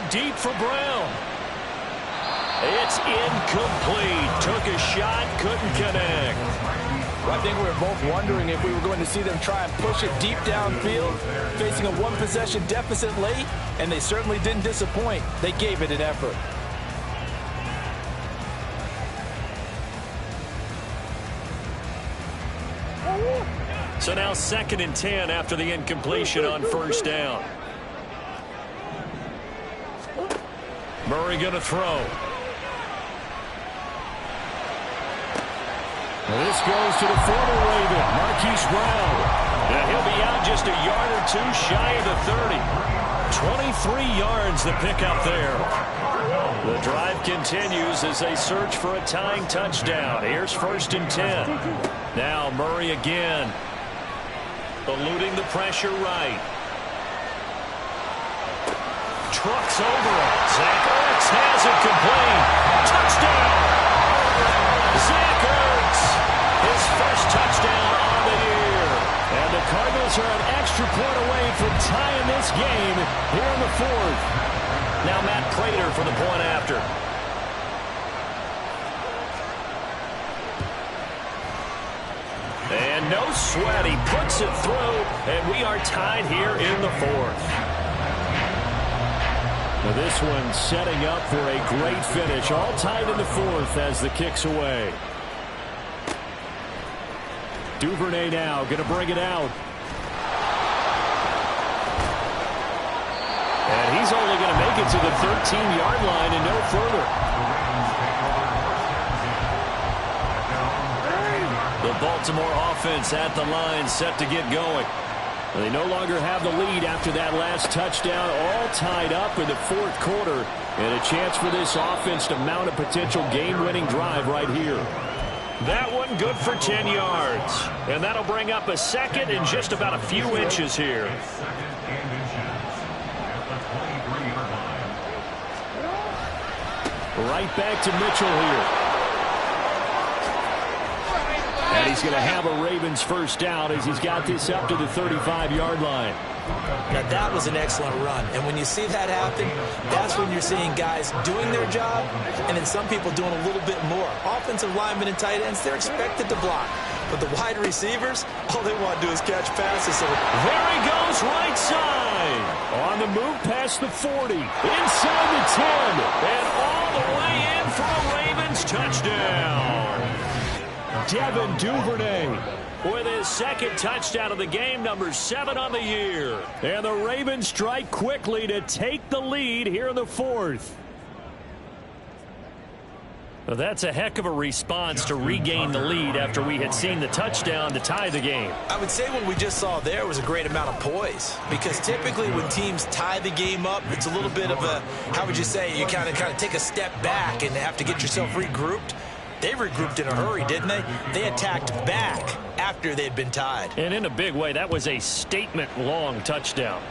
deep for Brown. It's incomplete. Took a shot, couldn't connect. I think we were both wondering if we were going to see them try and push it deep downfield, facing a one-possession deficit late, and they certainly didn't disappoint. They gave it an effort. So now 2nd and 10 after the incompletion on first down. Murray going to throw. This goes to the former Raven, Marquise Brown. And he'll be out just a yard or two shy of the 30. 23 yards the pickup there. The drive continues as they search for a tying touchdown. Here's 1st and 10. Now Murray again. Eluding the pressure right. Trucks over it. Zach Ertz has it complete. Touchdown! Zach Ertz, his first touchdown on the year. And the Cardinals are an extra point away from tying this game here in the 4th. Now Matt Prater for the point after. And no sweat. He puts it through, and we are tied here in the 4th. Now this one setting up for a great finish. All tied in the 4th as the kick's away. Duvernay now going to bring it out. And he's only going to make it to the 13-yard line and no further. The Baltimore offense at the line set to get going. They no longer have the lead after that last touchdown, all tied up in the 4th quarter. And a chance for this offense to mount a potential game-winning drive right here. That one good for 10 yards. And that'll bring up a 2nd and just about a few inches here. Right back to Mitchell here. And he's going to have a Ravens first down as he's got this up to the 35-yard line. Now, that was an excellent run. And when you see that happen, that's when you're seeing guys doing their job and then some people doing a little bit more. Offensive linemen and tight ends, they're expected to block. But the wide receivers, all they want to do is catch passes. So there he goes right side. On the move past the 40. Inside the 10. And all the way in for a Ravens touchdown. Devin Duvernay with his 2nd touchdown of the game, number 7 on the year. And the Ravens strike quickly to take the lead here in the 4th. Well, that's a heck of a response to regain the lead after we had seen the touchdown to tie the game. I would say what we just saw there was a great amount of poise, because typically when teams tie the game up, it's a little bit of a, how would you say, you kind of take a step back and have to get yourself regrouped. They regrouped in a hurry, didn't they? They attacked back after they'd been tied. And in a big way, that was a statement-long touchdown.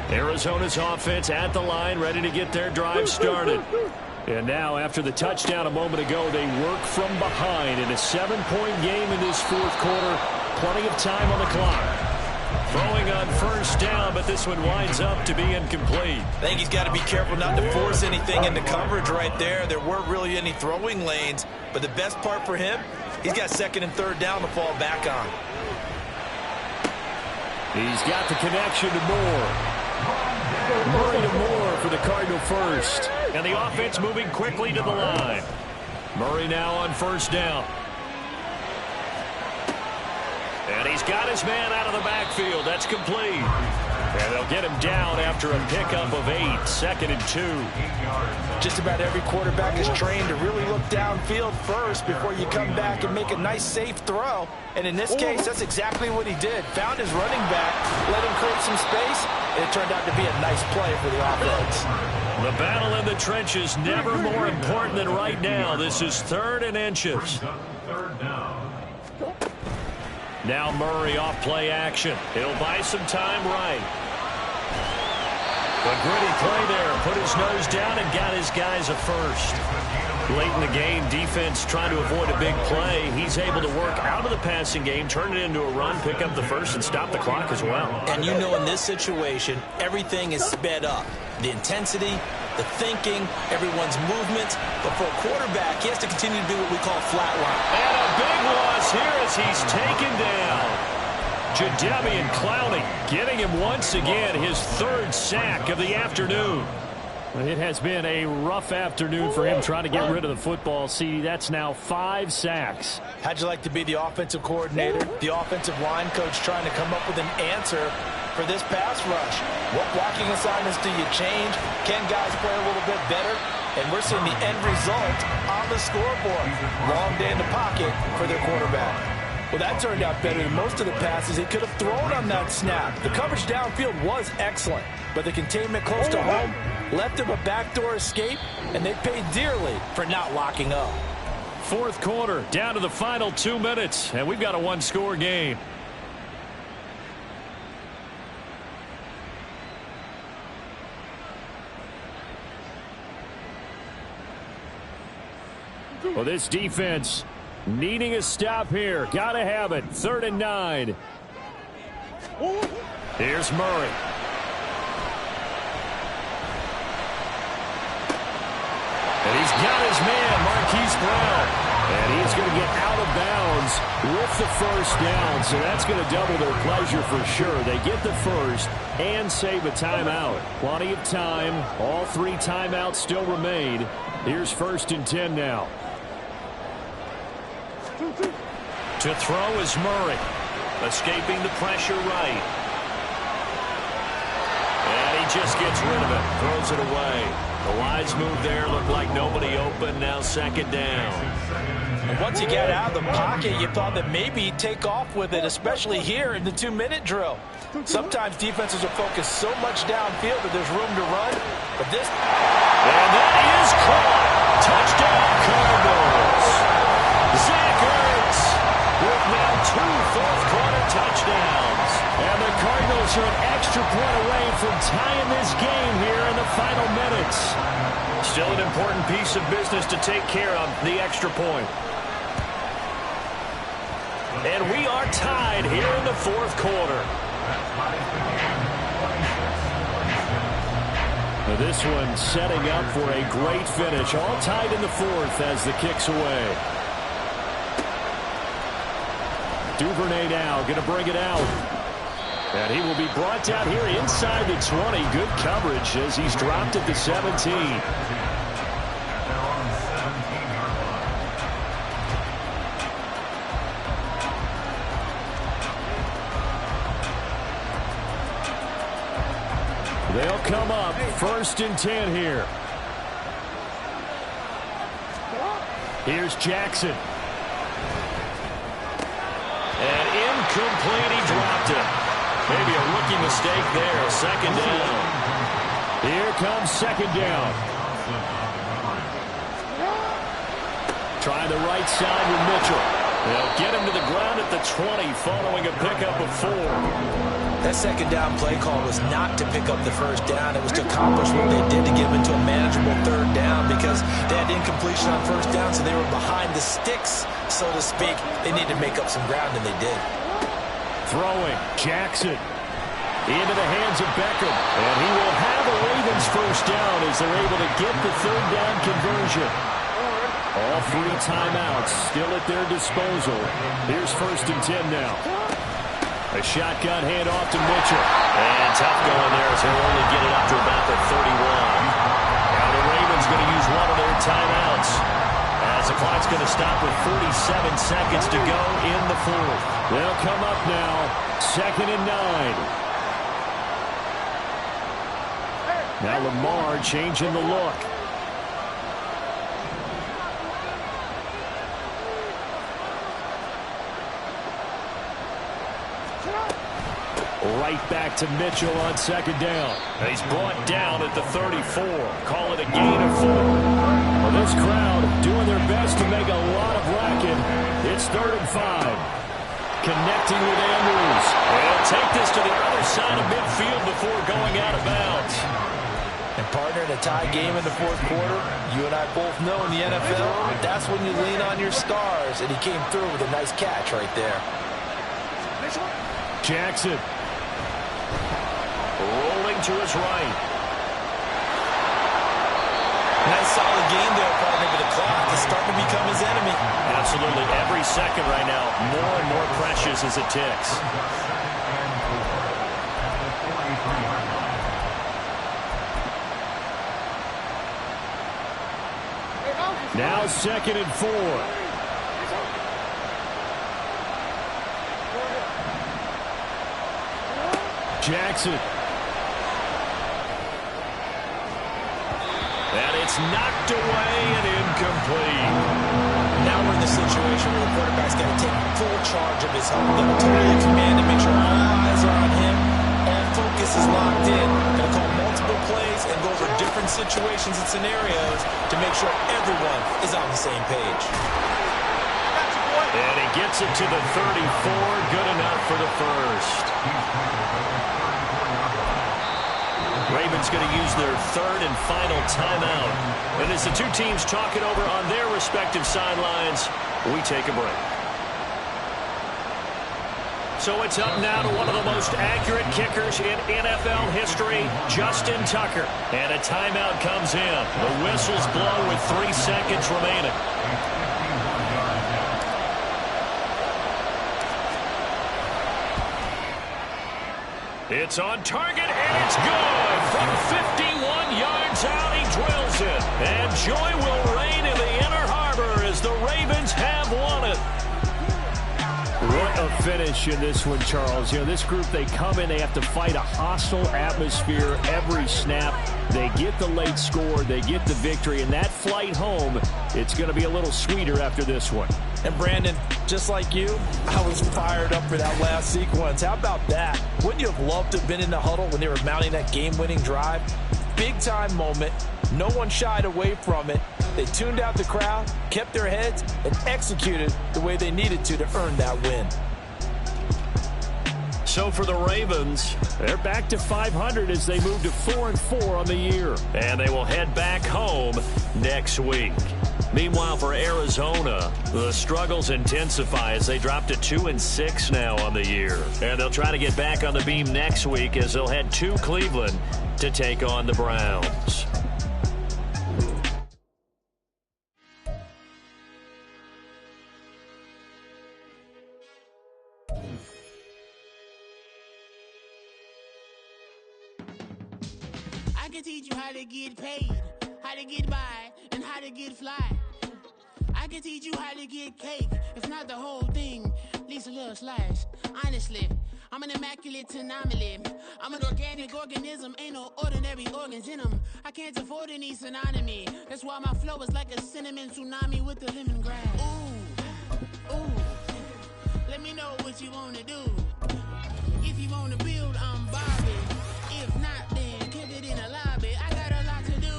Arizona's offense at the line, ready to get their drive started. And now, after the touchdown a moment ago, they work from behind in a 7-point game in this 4th quarter. Plenty of time on the clock. Throwing on first down, but this one winds up to be incomplete. I think he's got to be careful not to force anything into coverage right there. There weren't really any throwing lanes, but the best part for him, he's got 2nd and 3rd down to fall back on. He's got the connection to Moore. Murray to Moore for the Cardinal first. And the offense moving quickly to the line. Murray now on first down. And he's got his man out of the backfield. That's complete. And they'll get him down after a pickup of 8. 2nd and 2. Just about every quarterback is trained to really look downfield first before you come back and make a nice, safe throw. And in this case, that's exactly what he did. Found his running back, let him create some space, and it turned out to be a nice play for the offense. The battle in the trenches never more important than right now. This is 3rd and inches. Now Murray off play action. He'll buy some time right. A gritty play there. Put his nose down and got his guys a first. Late in the game, defense trying to avoid a big play. He's able to work out of the passing game, turn it into a run, pick up the first, and stop the clock as well. And you know in this situation, everything is sped up. The intensity, the thinking, everyone's movements. But for a quarterback, he has to continue to do what we call flatline. And a big loss here as he's taken down. Jadeveon Clowney getting him once again his third sack of the afternoon. It has been a rough afternoon for him trying to get rid of the football. See, that's now 5 sacks. How'd you like to be the offensive coordinator, the offensive line coach trying to come up with an answer for this pass rush? What blocking assignments do you change? Can guys play a little bit better? And we're seeing the end result on the scoreboard. Long day in the pocket for their quarterback. Well, that turned out better than most of the passes he could have thrown on that snap. The coverage downfield was excellent, but the containment close to home left him a backdoor escape, and they paid dearly for not locking up. Fourth quarter, down to the final 2 minutes, and we've got a one-score game. Well, this defense needing a stop here. Got to have it. 3rd and 9. Here's Murray. And he's got his man, Marquise Brown. And he's going to get out of bounds with the first down. So that's going to double their pleasure for sure. They get the first and save a timeout. Plenty of time. All 3 timeouts still remain. Here's 1st and 10 now. To throw is Murray. Escaping the pressure right. And he just gets rid of it. Throws it away. The lines move there. Look like nobody open. Now 2nd down. And once he got out of the pocket, you thought that maybe he'd take off with it, especially here in the 2-minute drill. Sometimes defenses are focused so much downfield that there's room to run. But this... And that is caught. Touchdown Cardinals. Zach Ertz with now 2 fourth-quarter touchdowns. And the Cardinals are an extra point away from tying this game here in the final minutes. Still an important piece of business to take care of, the extra point. And we are tied here in the 4th quarter. Now this one setting up for a great finish. All tied in the 4th as the kick's away. Duvernay now going to bring it out. And he will be brought down here inside the 20. Good coverage as he's dropped at the 17. They'll come up 1st and 10 here. Here's Jackson. And incomplete, he dropped it. Maybe a rookie mistake there. 2nd down. Here comes 2nd down. Try the right side with Mitchell. They'll get him to the ground at the 20 following a pickup of 4. That 2nd down play call was not to pick up the 1st down. It was to accomplish what they did to get him into a manageable 3rd down because they had incompletion on 1st down, so they were behind the sticks, so to speak. They needed to make up some ground, and they did. Throwing, Jackson. Into the hands of Beckham. And he will have a Ravens 1st down as they're able to get the 3rd down conversion. All 3 timeouts still at their disposal. Here's 1st and 10 now. A shotgun handoff to Mitchell. And tough going there as he'll only get it up to about the 31. Now the Ravens going to use one of their timeouts as the clock's going to stop with 47 seconds to go in the 4th. They'll come up now. 2nd and 9. Now Lamar changing the look. Right back to Mitchell on 2nd down. He's brought down at the 34. Call it a gain of 4. Well, this crowd doing their best to make a lot of racket. It's 3rd and 5. Connecting with Andrews. They'll take this to the other side of midfield before going out of bounds. And partner, in a tie game in the fourth quarter, you and I both know in the NFL, that's when you lean on your stars. And he came through with a nice catch right there. Jackson. Rolling to his right. Nice solid game there, partner, but the clock is starting to become his enemy. Absolutely. Every second right now, more and more precious as it ticks. Now 2nd and 4. Jackson. And it's knocked away and incomplete. Now we're in the situation where the quarterback's got to take full charge of his help. Got to totally command and make sure all eyes are on him. All focus is locked in. Got to call multiple plays and go over different situations and scenarios to make sure everyone is on the same page. And he gets it to the 34. Good enough for the first. Ravens going to use their third and final timeout. And as the two teams talk it over on their respective sidelines, we take a break. So it's up now to one of the most accurate kickers in NFL history, Justin Tucker. And a timeout comes in. The whistles blow with 3 seconds remaining. It's on target, and it's good. From 51 yards out, he drills it. And joy will reign in the inner harbor as the Ravens have won it. What a finish in this one, Charles. You know, this group, they come in, they have to fight a hostile atmosphere every snap. They get the late score, they get the victory, and that flight home, it's going to be a little sweeter after this one. And Brandon, just like you, I was fired up for that last sequence. How about that? Wouldn't you have loved to have been in the huddle when they were mounting that game-winning drive? Big-time moment. No one shied away from it. They tuned out the crowd, kept their heads, and executed the way they needed to earn that win. So for the Ravens, they're back to 500 as they move to 4-4 on the year. And they will head back home next week. Meanwhile, for Arizona, the struggles intensify as they drop to 2-6 now on the year. And they'll try to get back on the beam next week as they'll head to Cleveland to take on the Browns. I can teach you how to get paid, how to get by, and how to get fly. I can teach you how to get cake, if not the whole thing, at least a little slice. Honestly, I'm an immaculate anomaly. I'm an organic organism, ain't no ordinary organs in them. I can't afford any synonymy. That's why my flow is like a cinnamon tsunami with the lemongrass. Ooh, ooh, let me know what you wanna do. If you wanna build, I'm Barbie. If not, then kick it in the lobby. I got a lot to do.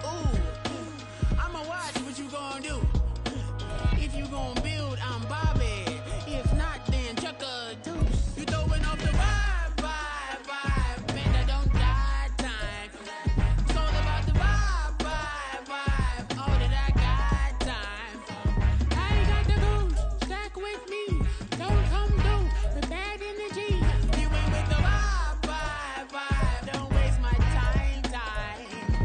Ooh, I'ma watch what you gon' do. If you gon' build, I'm Bobby. If not, then chuck a deuce. You throwing off the vibe. Man, I don't die time. It's all about the vibe. All that I got time. I ain't got the goose. Stack with me. Don't come through with bad energy. You ain't with the vibe. Don't waste my time.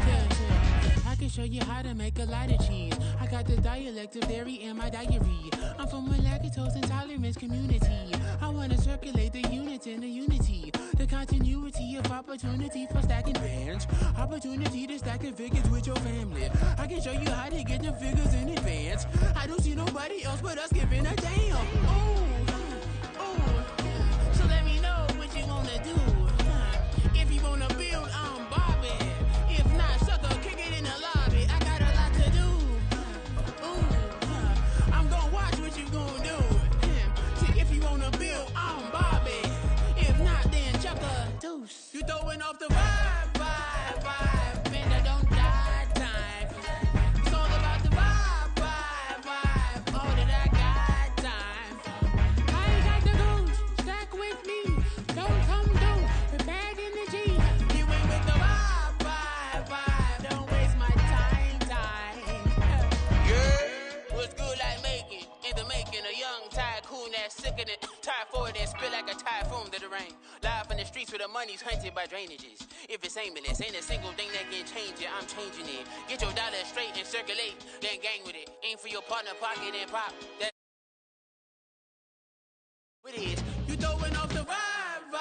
Yeah. I can show you how to make a lot of cheese. I got the dialect of dairy in my diary. I'm from a lactose intolerance community. I wanna circulate the units in the unity. The continuity of opportunity for stacking bands. Opportunity to stack the figures with your family. I can show you how to get the figures in advance. I don't see nobody else but us giving a damn. Ooh. So let me know what you wanna do. If you wanna build, I'm Bobby. If not, sucker, kick it in the lobby. I got a lot to do. Ooh, I'm gonna watch what you gonna do. See, if you wanna build, I'm Bobby. If not, then chuck a deuce. You throwing off the vibe. Man, I don't die time. It's all about the vibe. All that I got time. Tire forward and spill like a typhoon to the rain. Live in the streets where the money's hunted by drainages. If it's aimless, ain't a single thing that can change it. I'm changing it. Get your dollar straight and circulate. Then gang with it. Aim for your partner, pocket and pop. That it is. You throwing